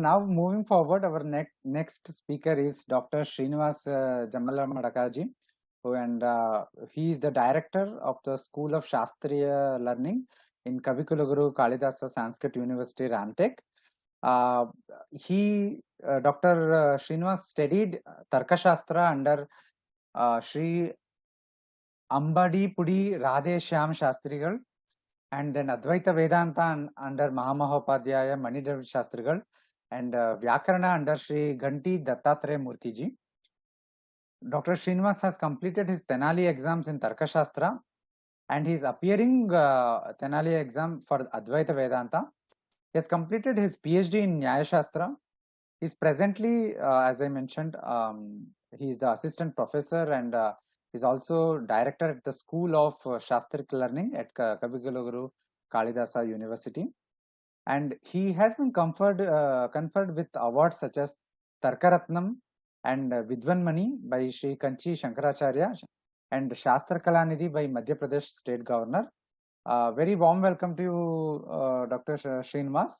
now moving forward, our next speaker is Dr. Srinivas Jamalamadakaji, he is the director of the School of Shastriya Learning in Kavikulaguru Kalidasa Sanskrit University, Ramtek. Dr. Srinivas studied Tarkashastra under Sri Ambadi Pudi Radhe Shyam Shastrigal, and then Advaita Vedanta under Mahamahopadhyaya Manidhav Shastrigal, and Vyakarana under Sri Ganti Dattatreya Murtiji. Dr. Srinivas has completed his Tenali exams in Tarkashastra, and he is appearing Tenali exam for Advaita Vedanta. He has completed his PhD in Nyaya Shastra. He is presently, as I mentioned, he is the assistant professor and is also director at the School of Shastric Learning at Kavikulaguru Kalidasa University. And he has been conferred with awards such as Tarkaratnam and Vidvanmani by Sri Kanchi Shankaracharya and Shastra Kalanidhi by Madhya Pradesh State Governor. Very warm welcome to you, Dr. Srinivas.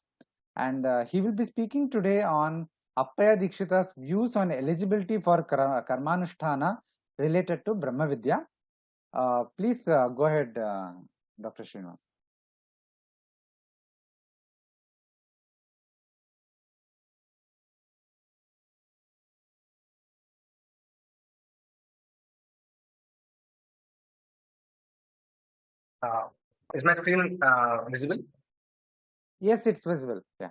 And he will be speaking today on Appayya Dikshita's views on eligibility for Karmānuṣṭhāna related to Brahmavidyā. Please go ahead, Dr. Srinivas. Is my screen visible? Yes, it's visible. Yeah.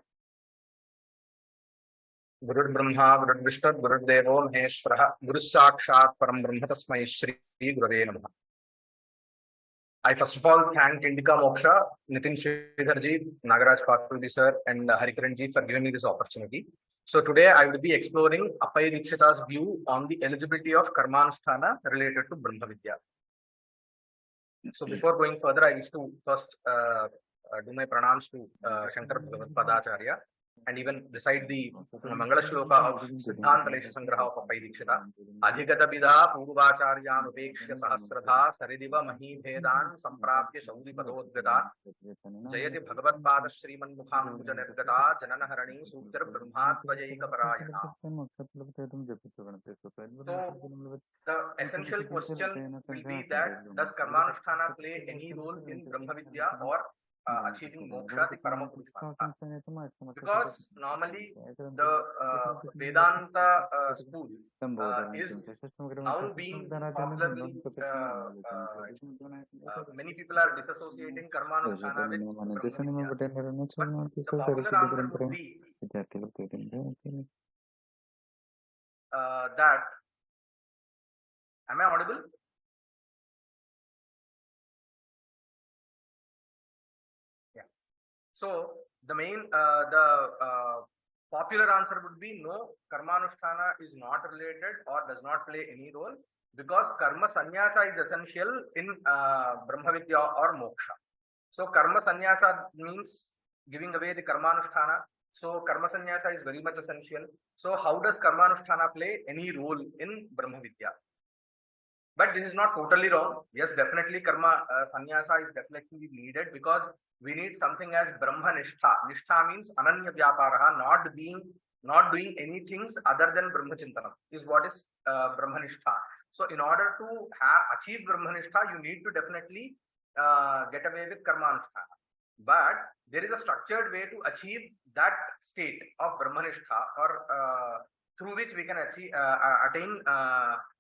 Guru Brahma, Guru Vishnu, Guru Devo Maheshwara, Guru Sakshat Param Brahma Tasmai Shri Gurave Namaha. I first of all thank INDICA Moksha, Nitin Sridharji, Nagaraj Patulji sir, and Harikaranji for giving me this opportunity. So today I will be exploring Appayya Dikshita's view on the eligibility of Karmānuṣṭhāna related to Brahmavidyā. So before going further, I wish to first do my pranams to Shankar Bhagavadpada Acharya, and even recite the Mangala Shloka of Siddhanta Lesha Sangraha of Appayya Dikshita. Adhigata Bidha Purvacharyan Upekshya Sahasradha Saridiva Mahi Bhedan Samprapya Shaudi Padodgata Jayati Bhagavadpada Shriman Mukham Puja Nirgata Jananaharani Sudhar Brahmatvajaika Parayana. So the essential question will be that does Karmānuṣṭhāna play any role in Brahmavidyā or achieving moksha, the Paramapuruṣartha? Because normally the Vedanta school is now being popularly, many people are disassociating Karmānuṣṭhāna with Brahmavidyā. But the popular answer would be that, am I audible? So the main, popular answer would be no, Karmānuṣṭhāna is not related or does not play any role, because karma sannyasa is essential in Brahmavidyā or moksha. So karma sannyasa means giving away the Karmānuṣṭhāna. So karma sannyasa is very much essential. So how does Karmānuṣṭhāna play any role in Brahmavidyā? But this is not totally wrong. Yes, definitely karma sannyasa is definitely needed, because we need something as Brahmanishtha. Nishtha means Ananya Vyaparaha, not doing anything other than Brahmachintanam is what is Brahmanishtha. So in order to achieve Brahmanishtha, you need to definitely get away with Karmānuṣṭhāna. But there is a structured way to achieve that state of Brahmanishtha, or through which we can attain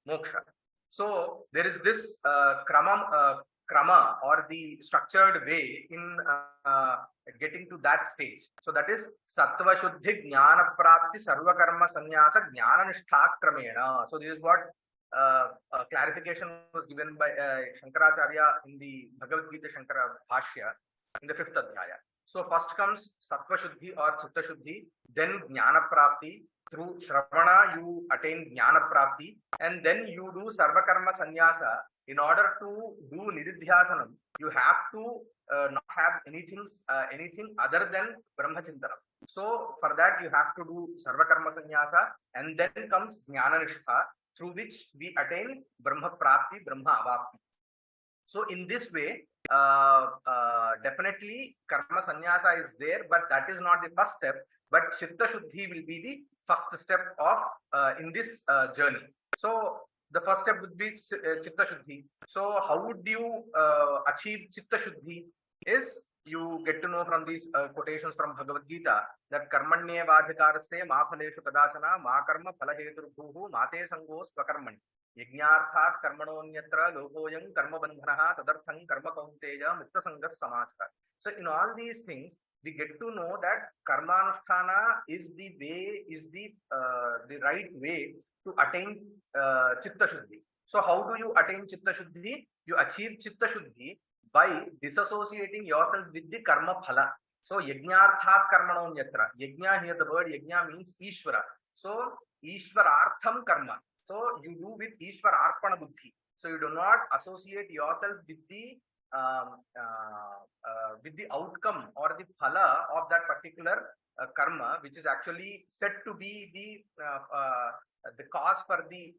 moksha. So there is this krama or the structured way in getting to that stage. So that is Sattva Shuddhi Jnana Prapti Sarva Karma Sannyasa Jnana Nishtha Kramena. So this is what clarification was given by Shankaracharya in the Bhagavad-gita Shankara Bhashya in the 5th Adhyaya. So first comes Sattva Shuddhi or Chitta Shuddhi, then Jnana Prapti. Through Shravana, you attain Jnana Prapti, and then you do Sarva Karma Sannyasa. In order to do Nididhyasanam, you have to not have anything other than Brahmachintanam. So for that, you have to do Sarva Karma Sannyasa, and then comes Jnana Nishtha, through which we attain Brahma Prapti, Brahma Avapti. So in this way, definitely karma sannyasa is there, but that is not the first step. But chitta shuddhi will be the first step of in this journey. So the first step would be chitta shuddhi. So how would you achieve chitta shuddhi? Is you get to know from these quotations from Bhagavad Gita that karmanye vadhikaraste ma phaleshu kadachana ma karma phalaheturbhuhu mate sangos swakarmani yajnarthat karmanonyatra lokoyam karma bandhanaha tadartham karma kaunteya mukta sangas samachara. So in all these things we get to know that karmanuṣṭhāna is the way, is the right way to attain chitta shuddhi. So how do you attain chitta shuddhi? You achieve chitta shuddhi by disassociating yourself with the karma phala. So yajnarthat karmanonyatra. Yajna, here the word yajna means Ishvara. So Ishvarartham karma. So you do with Ishvararpana buddhi. So you do not associate yourself with the outcome or the phala of that particular karma, which is actually said to be the cause for the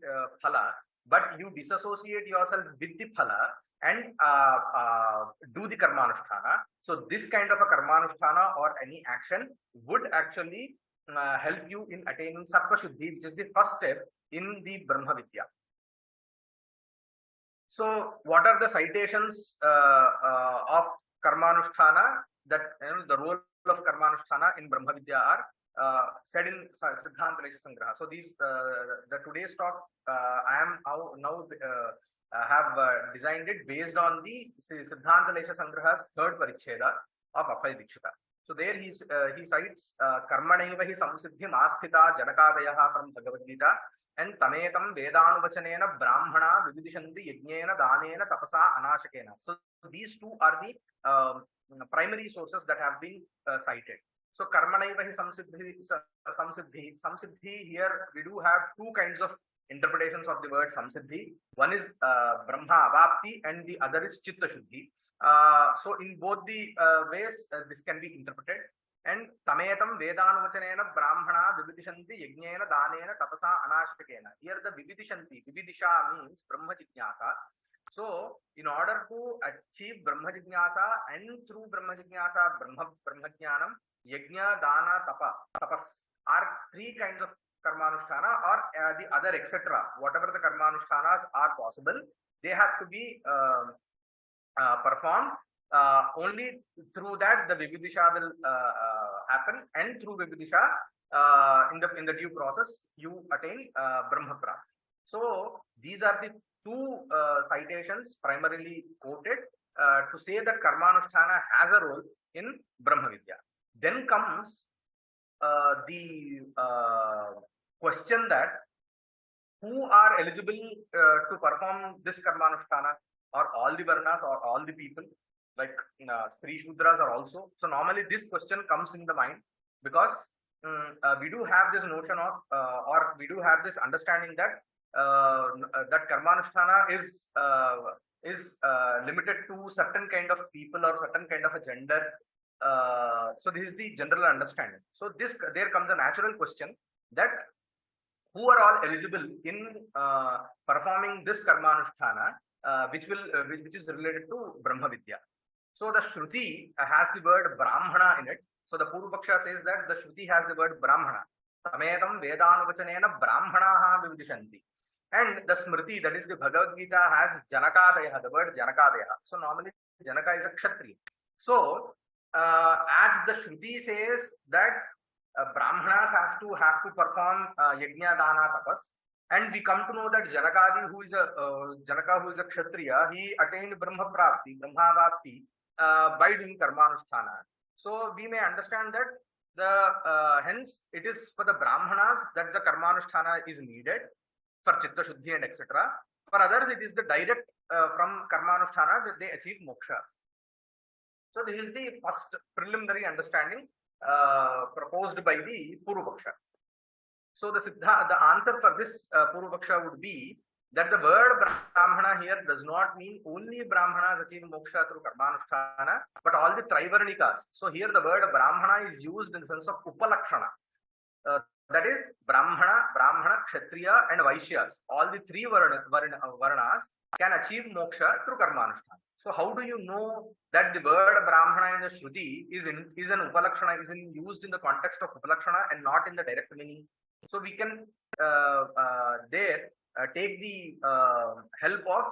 phala, but you disassociate yourself with the phala and do the karmanuṣṭhāna. So this kind of a karmanuṣṭhāna or any action would actually help you in attaining sattva shuddhi, which is the first step in the Brahmavidyā. So what are the citations of karmanuṣṭhāna, that the role of karmanuṣṭhāna in Brahmavidyā are said in Siddhanta Sangraha. So these the today's talk I am now have designed it based on the Siddhanta Sangraha's third paricheda of Appayya Dikshita. So there he cites karmanaiva hi samsiddhim asthita janakadayaha from Bhagavad Gita, and tametam vedanuvachanena brahmana vividishanti yajnena danena tapasa anashakena. So these two are the primary sources that have been cited. So karmanaiva hi samsiddhi, here we do have two kinds of interpretations of the word samsiddhi. One is brahma avapti and the other is chitta shuddhi. So in both the ways this can be interpreted. And tametam vedanuvachanena brahmana vividishanti yajnena danena tapasa anashtakena. Here the vividishanti, vividisha means brahma jignasa. So in order to achieve brahma jignasa and through brahma jignasa brahma jnanam, yajna, dana, tapas are three kinds of karmanuṣṭhāna or the other etc. Whatever the karmanuṣṭhānas are possible, they have to be performed. Only through that the vividisha will happen, and through vividisha in the due process you attain brahmapra. So these are the two citations primarily quoted to say that karmanuṣṭhāna has a role in Brahmavidyā. Then comes the question that who are eligible to perform this karmanuṣṭhāna, or all the varnas or all the people, like Stri Shudras are also. So normally this question comes in the mind because we do have this notion of or we do have this understanding that that karmanuṣṭhāna is limited to certain kind of people or certain kind of a gender. So this is the general understanding. So there comes a natural question that who are all eligible in performing this karmanuṣṭhāna, which is related to Brahmavidyā. So the Shruti has the word Brahmana in it. So the Purvapaksha says that the Shruti has the word Brahmana. Tametam vedanuvachanena brahmanaha vividishanti. And the Smriti, that is the Bhagavad Gita, has Janakadaya, the word Janakadaya. So normally Janaka is a Kshatriya. So as the Shruti says that Brahmanas have to perform Yajna, Dana, Tapas, and we come to know that Janaka, who is a Kshatriya, he attained Brahmavapti by doing Karmanuṣṭhāna. So we may understand that hence it is for the Brahmanas that the Karmanuṣṭhāna is needed for Chitta Shuddhi and etc. For others, it is the direct from Karmanuṣṭhāna that they achieve moksha. So this is the first preliminary understanding proposed by the Purvapaksha. So the answer for this Purvapaksha would be that the word Brahmana here does not mean only Brahmanas achieve moksha through Karmanuṣṭhāna, but all the Trivarnikas. So here the word Brahmana is used in the sense of Upalakshana. that is Brahmana, Kshatriya and Vaishyas. All the three varnas can achieve moksha through Karmānuṣṭhāna. So how do you know that the word Brahmana in the Shruti is an Upalakshana, is used in the context of Upalakshana and not in the direct meaning? So we can take the help of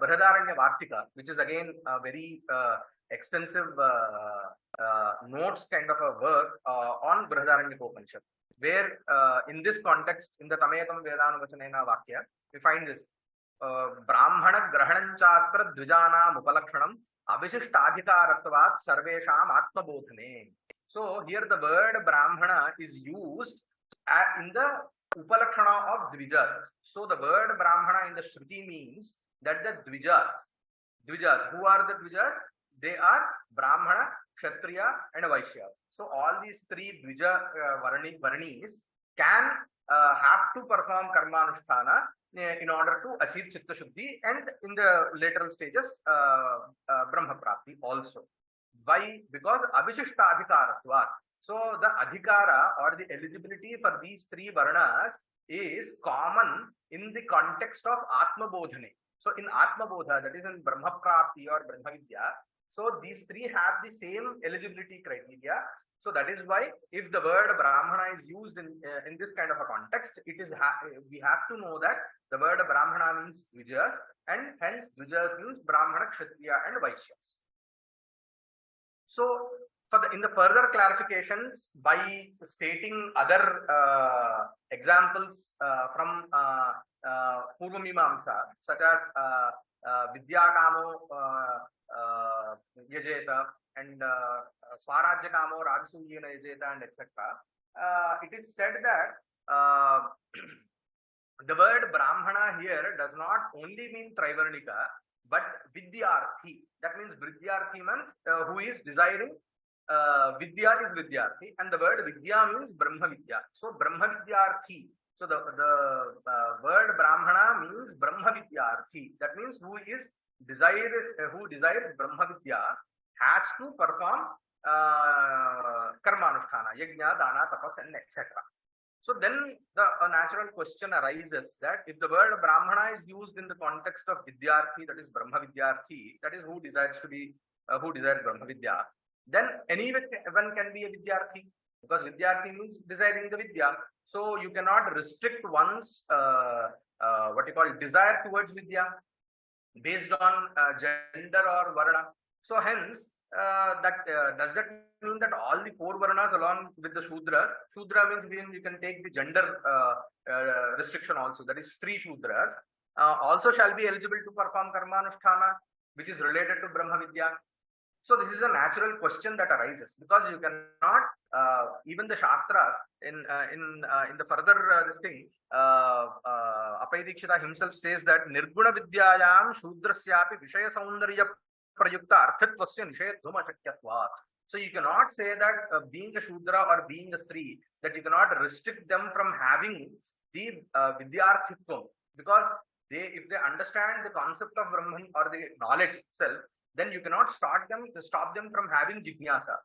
Brihadaranya Vartika, which is again a very extensive notes kind of a work on Brihadaranya Upanishad, where in this context, in the Tametam Vedanuvachanena Vakya, we find this Brahmana Grahananchatra Dvijanam Upalakshanam Abhishishtadhikaratvat Sarvesham Atmabodhane. So here the word Brahmana is used in the Upalakshana of Dvijas. So the word Brahmana in the Shruti means that the Dvijas, who are the Dvijas? They are Brahmana, Kshatriya and Vaishyas. So all these three Dvija Varnis can have to perform Karmānuṣṭhāna in order to achieve Chitta Shuddhi and in the lateral stages Brahma Prapti also. Why? Because Abhishishtadhikaratvat. So the adhikara or the eligibility for these three varnas is common in the context of Atma Bodhane. So in Atma Bodha, that is in Brahma Prapti or Brahmavidyā, so these three have the same eligibility criteria. So that is why if the word Brahmana is used in this kind of a context, it is we have to know that the word Brahmana means Vijayas, and hence Vijayas means Brahmana, Kshatriya and Vaishyas. So in the further clarifications, by stating other examples from Purva Mimamsa, such as Vidyakamo Yajeta and Swarajyakamo Rajasuyena Yajeta and etc. It is said that the word Brahmana here does not only mean Trivarnika, but Vidyarthi. That means Vidyarthi means who is desiring. Vidya is Vidyarthi, and the word Vidya means Brahmavidyā. So Brahmavidyarthi. So the word Brahmana means Brahmavidyarthi. That means who desires Brahmavidyā has to perform Karmānuṣṭhāna, Yajna, Dana, Tapas and etc. So then a natural question arises that if the word Brahmana is used in the context of Vidyarthi, that is Brahmavidyarthi, that is who desires Brahmavidyā, then anyone can be a Vidyarthi, because Vidyarthi means desiring the Vidya. So you cannot restrict one's desire towards Vidya based on gender or Varna. So hence, does that mean that all the four Varnas along with the Shudras? Shudra means you can take the gender restriction also, that is three Shudras, also shall be eligible to perform Karmānuṣṭhāna, which is related to Brahmavidyā. So this is a natural question that arises, because you cannot even the Shastras in the further this thing, Appayya Dikshita himself says that Nirguna Vidyayam Shudrasyapi Vishaya Saundarya Prayukta Arthatvasya Nishedhuma Shakyatvat. So you cannot say that being a Shudra or being a Stri, that you cannot restrict them from having the Vidyarthitvam, because if they understand the concept of Brahman or the knowledge itself, then you cannot stop them from having Jijnasa.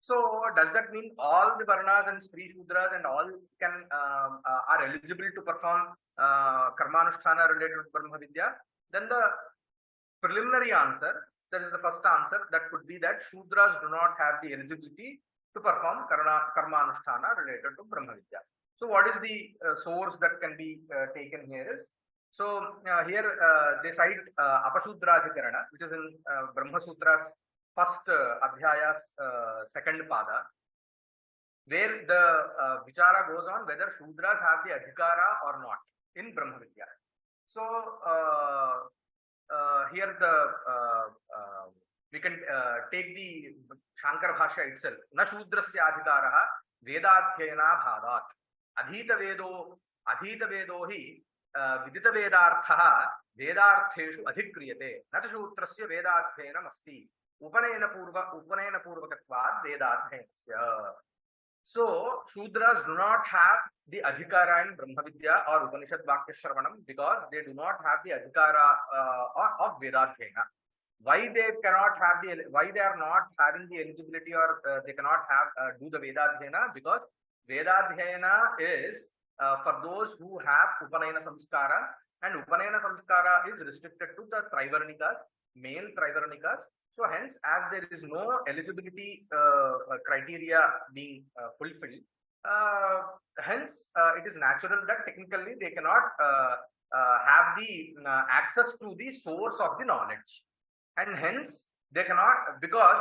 So does that mean all the Varnas and Stri Shudras and all are eligible to perform Karmānuṣṭhāna related to Brahmavidyā? Then the preliminary answer, that is the first answer, that could be that Shudras do not have the eligibility to perform Karmānuṣṭhāna related to Brahmavidyā. So what is the source that can be taken here is, so here they cite Apashudradhikarana, which is in Brahma Sutra's first Adhyaya's second pada, where the Vichara goes on whether Shudras have the Adhikara or not in Brahmavidyā. So here we can take the Shankara Bhashya itself. Na Shudrasya Adhikaraha Vedadhyayana Bhavat Adhita Vedo hi Vidita Vedarthaha Vedartheshu Adhikriyate Nata Shutrasya Vedadhyanam Asti Upanayana Purvakatvad Vedadhyanasya. So Shudras do not have the Adhikara in Brahmavidyā or Upanishad Vakya Shravanam, because they do not have the Adhikara of Vedadhyana. Why they are not having the eligibility, or they cannot do the Vedadhyana? Because Vedadhyayana is for those who have Upanayana Samskara, and Upanayana Samskara is restricted to the Trivarnikas, male Trivarnikas. So hence, as there is no eligibility criteria being fulfilled, hence it is natural that technically they cannot have the access to the source of the knowledge, and hence they cannot, because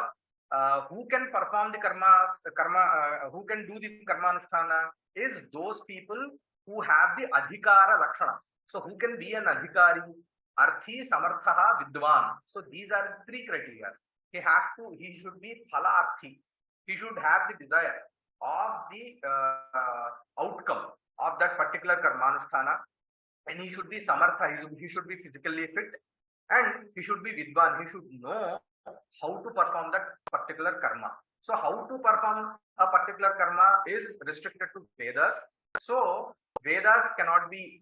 who can perform the who can do the Karmānuṣṭhāna is those people who have the adhikara lakshanas. So who can be an adhikari? Arthi, samarthaha, vidwan. So these are the three criteria. He should be phalarthi. He should have the desire of the outcome of that particular Karmānuṣṭhāna, and he should be samartha. He should be physically fit, and he should be vidwan. He should know how to perform that particular karma. So how to perform a particular karma is restricted to Vedas. So Vedas cannot be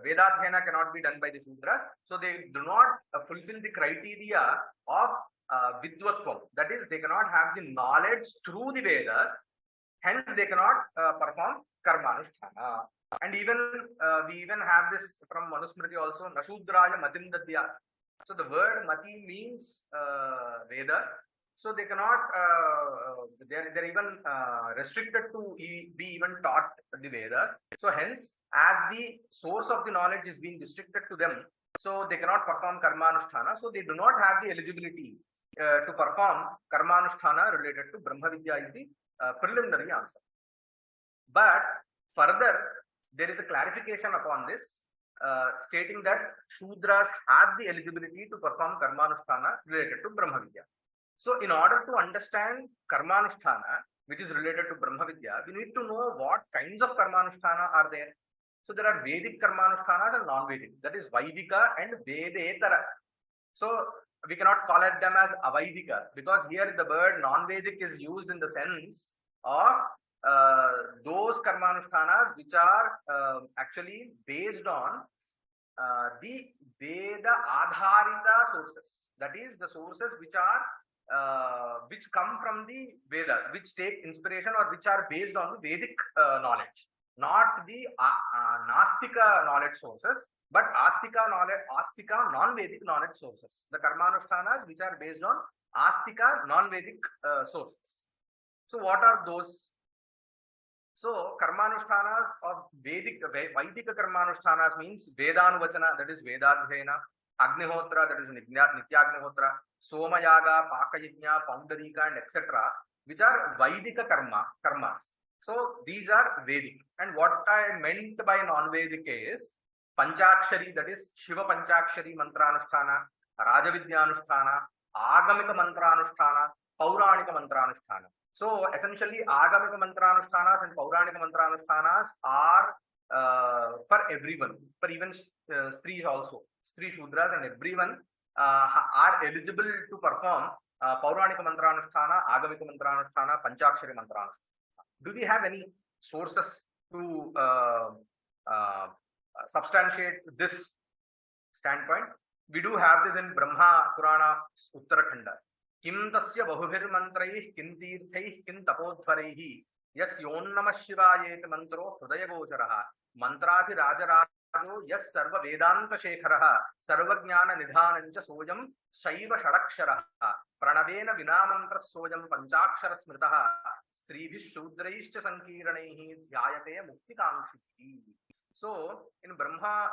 Vedadhyayana cannot be done by the Sudras. So they do not fulfill the criteria of Vidvatvam. That is, they cannot have the knowledge through the Vedas. Hence, they cannot perform Karmānuṣṭhāna. And even we even have this from Manusmriti also, Nashudraya Matim Dadya. So the word Mati means Vedas. So they cannot, they're even restricted to be even taught the Vedas. So hence, as the source of the knowledge is being restricted to them, so they cannot perform Karmānuṣṭhāna. So they do not have the eligibility to perform Karmānuṣṭhāna related to Brahmavidyā is the preliminary answer. But further, there is a clarification upon this, stating that Shudras have the eligibility to perform Karmānuṣṭhāna related to Brahmavidyā. So in order to understand Karmānuṣṭhāna, which is related to Brahmavidyā, we need to know what kinds of Karmānuṣṭhāna are there. So there are Vedic Karmānuṣṭhānas and non-Vedic, that is Vaidika and Vedetara. So we cannot call it them as Avaidika, because here the word non-Vedic is used in the sense of those Karmānuṣṭhānas which are actually based on the Veda Adharita sources. That is, the sources which are which come from the Vedas, which take inspiration or which are based on the Vedic knowledge, not the Nastika knowledge sources, but Astika knowledge, Astika non-Vedic knowledge sources. The Karmānuṣṭhānas which are based on Astika non-Vedic sources. So what are those? So Karmānuṣṭhānas of Vaidika Karmānuṣṭhānas means Vedanuvachana, that is Vedadhyayana, Agnihotra, that is Nityagnihotra, Somayaga, Pakayajna, Paundarika, and etc., which are Vaidika karmas. So these are Vedic. And what I meant by non-Vedic is Panchakshari, that is Shiva Panchakshari Mantranuṣṭhāna, Rajavidyanuṣṭhāna, Agamika Mantranuṣṭhāna, Pauranika Mantranuṣṭhāna. So essentially, Agamika Mantranuṣṭhānas and Pauranika Mantranuṣṭhānas are for everyone, for even Stris also. Stri Shudras and everyone are eligible to perform Pauranika Mantranuṣṭhāna, Agamika Mantranuṣṭhāna, Panchakshari Mantranuṣṭhāna. Do we have any sources to substantiate this standpoint? We do have this in Brahma Purana Uttarakhanda. Kim tasya bahubhir mantraih kim tirthaih kim tapodhvaraihi yas yonnamah shivayet mantro hrudaya gocharaha mantrathi rajarajo yas sarva vedanta shekharaha sarva jnana nidhanancha sojam shaiva shadaksharaha pranavena vinamantra sojam panchakshara smritaha stribhih shudraishcha sankirnaihi dhyayate muktikamshiti. So in Brahma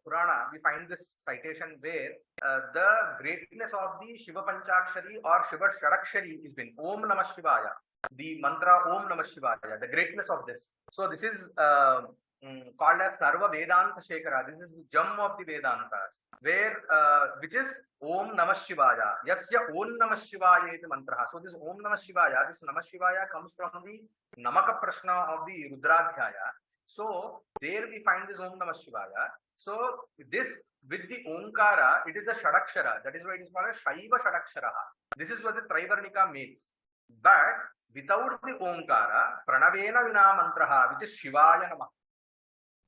Purana, we find this citation where the greatness of the Shiva Panchakshari or Shiva Shadakshari is been Om Namah Shivaya, the mantra Om Namah Shivaya, the greatness of this. So this is called as Sarva Vedanta Shekhara. This is the gem of the Vedantas, where which is Om Namah Shivaya. Yasya Om Namah Shivaya iti mantra. So this Om Namah Shivaya, this Namah Shivaya comes from the Namaka Prashna of the Rudradhyaya. So there we find this Om Namah Shivaya. So this with the Omkara, it is a Shadakshara. That is why it is called a Shaiva Shadakshara. This is what the Trivarnika makes. But without the Omkara, Pranavena Vina Mantraha, which is Shivaya Namah,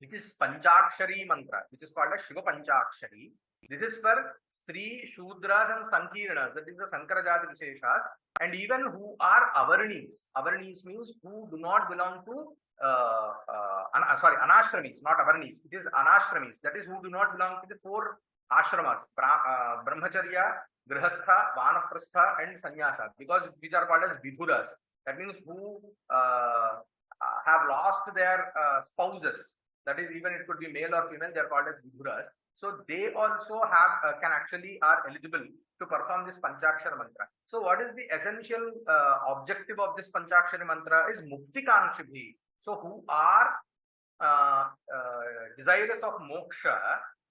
which is Panchakshari mantra, which is called a Shiva Panchakshari. This is for Stri, Shudras and Sankirnas, that is the Sankarajati Visheshas, and even who are Avarnis. Avarnis means who do not belong to, Anashramis, not Avarnis. It is Anashramis, that is who do not belong to the 4 ashramas, Brahmacharya, Grihastha, Vanaprastha and Sannyasa, because which are called as Vidhuras. That means who have lost their spouses. That is, even it could be male or female, they are called as Vidhuras. So they also have can actually are eligible to perform this Panchakshara mantra. So what is the essential objective of this Panchakshara mantra is Muktikanshibhi. So who are desirous of moksha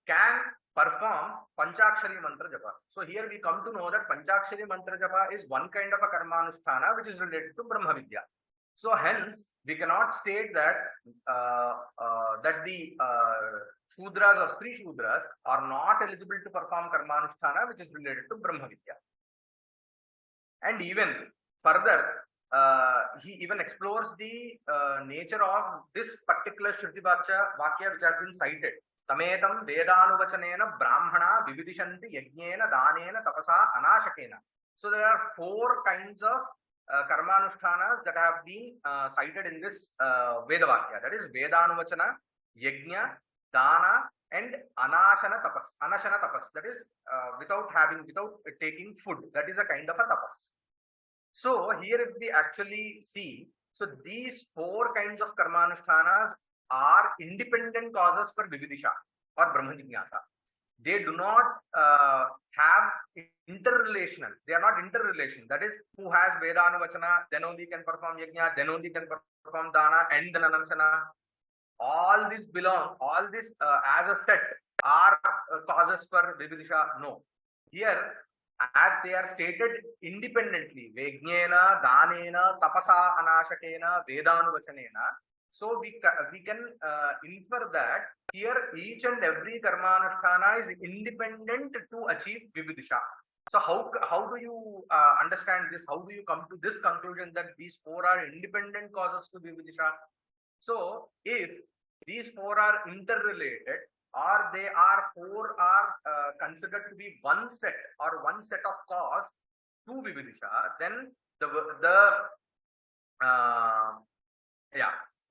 can perform Panchakshari mantra japa. So here we come to know that Panchakshari mantra japa is one kind of a Karmānuṣṭhāna which is related to Brahmavidyā. So hence we cannot state that that the Shudras or Stri Shudras are not eligible to perform Karmānuṣṭhāna which is related to Brahmavidyā. And even further, he even explores the nature of this particular Shruti Vakya which has been cited. Tametam Vedanuvachanena Brahmana Vividishanti Yajnena Danena Tapasa Anashakena. So there are 4 kinds of Karmānuṣṭhānas that have been cited in this Vedavakya. That is Vedanuvachana, Yajna, Dana and Anashana Tapas. Anashana Tapas. That is without taking food. That is a kind of a tapas. So here if we actually see, so these 4 kinds of Karmānuṣṭhānas are independent causes for Vividisha or Brahma Jignasa. They do not have interrelational. They are not interrelation. That is, who has Vedanuvachana, then only can perform Yajna, then only can perform Dana and then Anashana. All this as a set are causes for Vividisha. No. Here, as they are stated independently, Vejnena, Danena, Tapasa, Anashakena, Vedanuvachanena. So we can infer that here each and every Karmānuṣṭhāna is independent to achieve Vividisha. So how do you understand this? How do you come to this conclusion that these 4 are independent causes to Vividisha? So if these 4 are interrelated, or they are 4 are considered to be one set or one set of cause to Vividisha, then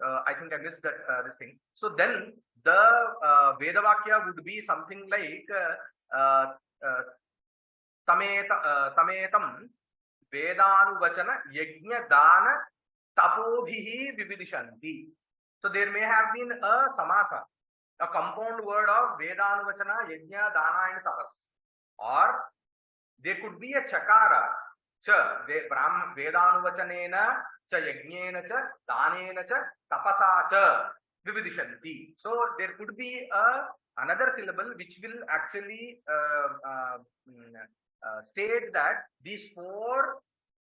I think I missed that this thing. So then the Vedavakya would be something like Tametam Vedanuvachana Yajna Dana Tapobhihi Vividishanti. So there may have been a samasa, a compound word of Vedanuvachana, Yajna, Dana and Tapas. Or there could be a chakara, cha, Vedanuvachanena, cha Yajnena cha, Danena cha, Tapasa cha, Vividishanti. So there could be another syllable which will actually state that these 4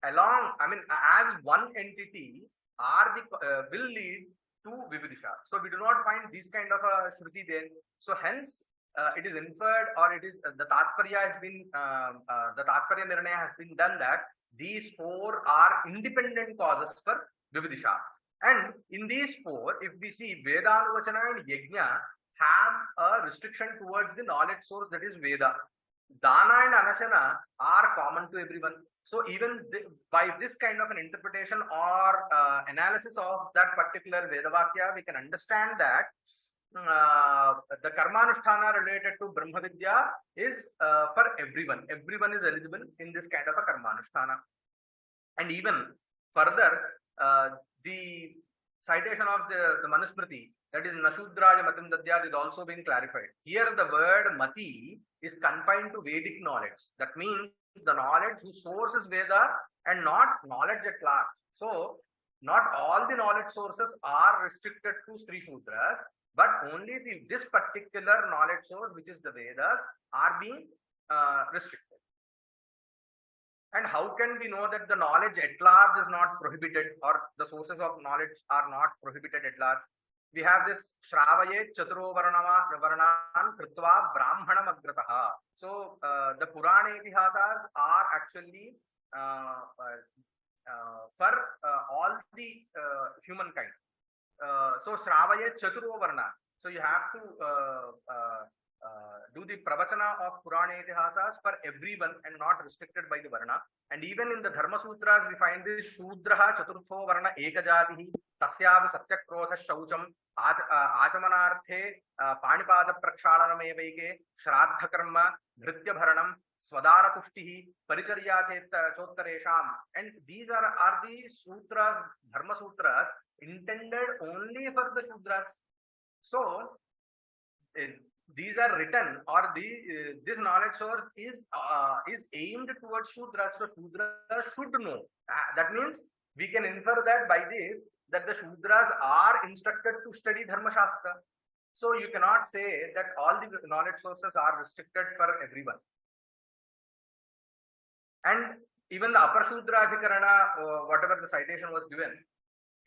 along, as one entity are will lead to Vividisha. So we do not find this kind of a Shruti there. So hence it is inferred, or it is the Tatparya has been the Tatparya Nirnaya has been done that these 4 are independent causes for Vividisha. And in these 4, if we see Vedanuvachana and Yajna have a restriction towards the knowledge source, that is Veda. Dana and Anashana are common to everyone. So even by this kind of an interpretation or analysis of that particular Vedavakya, we can understand that the Karmānuṣṭhāna related to Brahmavidyā is for everyone. Everyone is eligible in this kind of a Karmānuṣṭhāna. And even further, the citation of the Manusmriti, that is Nashudraja Matim Dadyat, is also being clarified. Here the word Mati is confined to Vedic knowledge. That means the knowledge whose source is Veda and not knowledge at large. So not all the knowledge sources are restricted to Stri Shudras, but only this particular knowledge source, which is the Vedas, are being restricted. And how can we know that the knowledge at large is not prohibited, or the sources of knowledge are not prohibited at large? We have this Shravayet Chaturo Varnan Kritva Brahmanam Agrataha. So the Purana Itihasas are actually for all the humankind. So Shravayet Chaturo Varnan. So you have to do the pravachana of Purana Itihasas for everyone and not restricted by the Varna. And even in the Dharma Sutras, we find this Shudraha Chaturtho Varna Ekajatihi Tasyav Satyakrodha Shaucham Achamanarthe Panipada Prakshalanameveke Shraddha Karma Dhritya Bharanam Swadara Tushtihi Paricharya Chottaresham. And these are the sutras, Dharma Sutras, intended only for the Shudras. So, these are written, or this knowledge source is aimed towards Shudras. So Shudras should know. That means we can infer that by this, that the Shudras are instructed to study Dharma Shastra. So you cannot say that all the knowledge sources are restricted for everyone. And even the Upper Shudra Adhikarana, whatever the citation was given,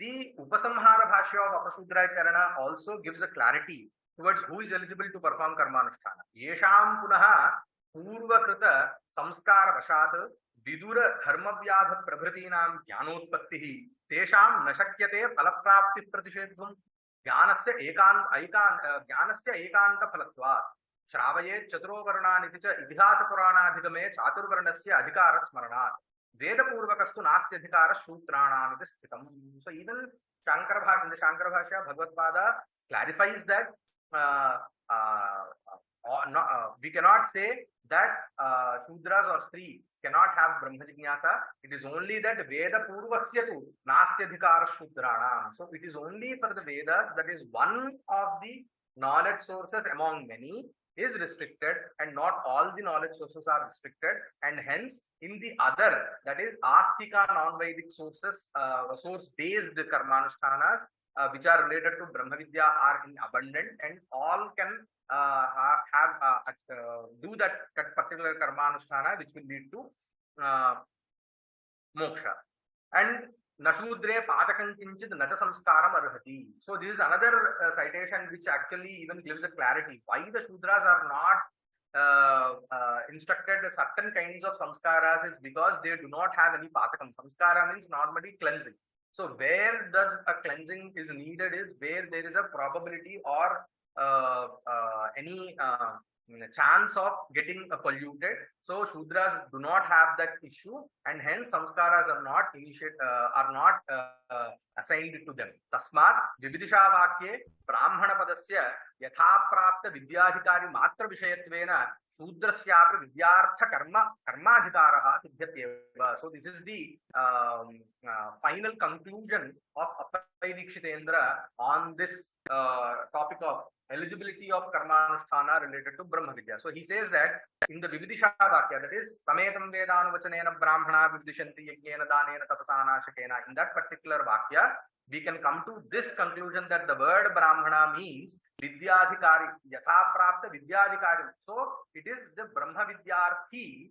the Upasamhara Bhashya of Upper Shudra Adhikarana also gives a clarity towards who is eligible to perform Karmānuṣṭhāna. Yesham punaha purvakrita samskara vashat vidura dharmavyadha prabhritinam jnanotpattihi tesham nashakyate phalaprapti pratishedhvam jnanasya ekanta phalatvat shravayet chaturo varnaniti cha idihasa puranadhigame chaturvarnasya adhikara smaranat veda purvakastu nasti adhikara shutranam iti sthitam. So even in the Shankara Bhashya, Bhagavadpada clarifies that we cannot say that Shudras or Stri cannot have Brahma Jignasa. It is only that Veda Purvasya tu Nasti Adhikara Shudranam. So it is only for the Vedas, that is one of the knowledge sources among many, is restricted, and not all the knowledge sources are restricted. And hence, in the other, that is Astika non-Vedic sources, source-based Karmānuṣṭhānas, which are related to Brahmavidyā, are in abundant, and all can do that particular Karmānuṣṭhāna, which will lead to moksha. And Nashudre Patakam Kinchid Nacha Samskaram Arhati. So this is another citation which actually even gives a clarity why the Shudras are not instructed certain kinds of samskaras is because they do not have any patakam. Samskara means normally cleansing. So where does a cleansing is needed is where there is a probability or any chance of getting polluted. So Shudras do not have that issue, and hence samskaras are not assigned to them. Tasmat Vividisha Vakye Brahmana Padasya Yathaprapta Vidyadhikari Matra Vishayatvena Shudrasyapi Vidyartha Karmadhikaraha Siddhatyeva. So this is the final conclusion of Appayya Dikshitendra on this topic of eligibility of Karmānuṣṭhāna related to Brahmavidyā. So he says that in the Vividisha Vakya, that is Sametam Vedanuvachanena Brahmana Vividishanti Yajnena Danena Tapasana Shakena, in that particular Vakya, we can come to this conclusion that the word Brahmana means Vidyadhikari, Yathaprapta Vidyadhikari. So it is the Brahmavidyarthi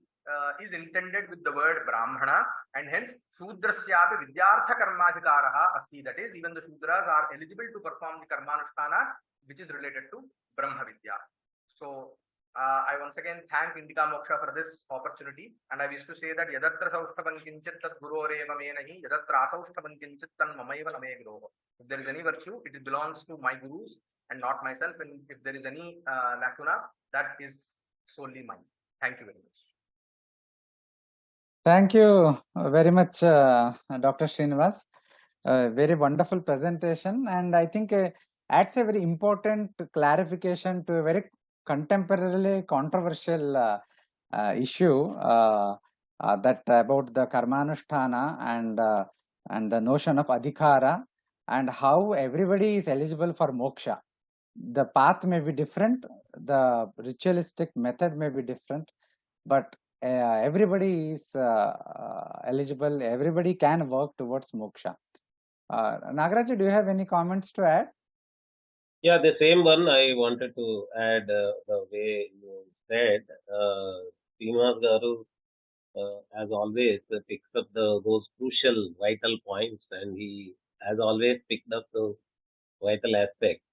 is intended with the word Brahmana, and hence Shudrasyapi Vidyartha Karmadhikaraha Asti. That is, even the Shudras are eligible to perform the Karmānuṣṭhāna which is related to Brahmavidyā. So I once again thank INDICA Moksha for this opportunity, and I wish to say that Yadatra Saushtavan Kinchit Tat Guroreva Menahi, Yadatra Saushtavan Kinchit Tan Mamaiva Lame Groho. If there is any virtue, it belongs to my gurus and not myself, and if there is any lacuna, that is solely mine. Thank you very much. Thank you very much, Dr. Srinivas. Very wonderful presentation, and I think adds a very important clarification to a very contemporarily controversial issue that about the Karmānuṣṭhāna and the notion of adhikara and how everybody is eligible for moksha. The path may be different, the ritualistic method may be different, but everybody is eligible, everybody can work towards moksha. Nagaraj, do you have any comments to add? Yeah, the same one I wanted to add the way you said. Srinivas Garu, as always, picks up those crucial, vital points, and he, as always, picked up those vital aspects.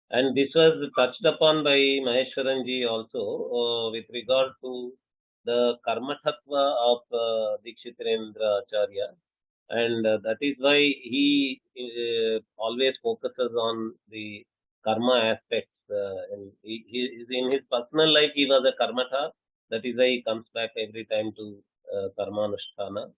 And this was touched upon by Maheshwaranji also with regard to the karma tattva of Dikshitarendra Acharya, and that is why he always focuses on the karma aspects in his personal life, he was a karmata. That is why he comes back every time to Karmānuṣṭhāna.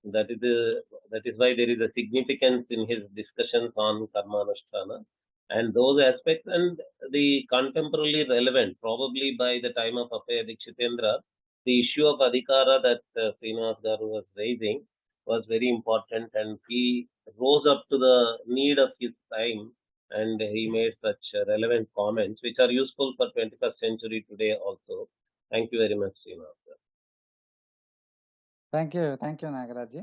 That is why there is a significance in his discussions on Karmānuṣṭhāna. And those aspects and the contemporarily relevant, probably by the time of Appayya Dikshitendra, the issue of adhikara that Srinivas Garu was raising was very important, and he rose up to the need of his time, and he made such relevant comments which are useful for 21st century today also. Thank you very much, Srinivas. Thank you, Nagaraj ji.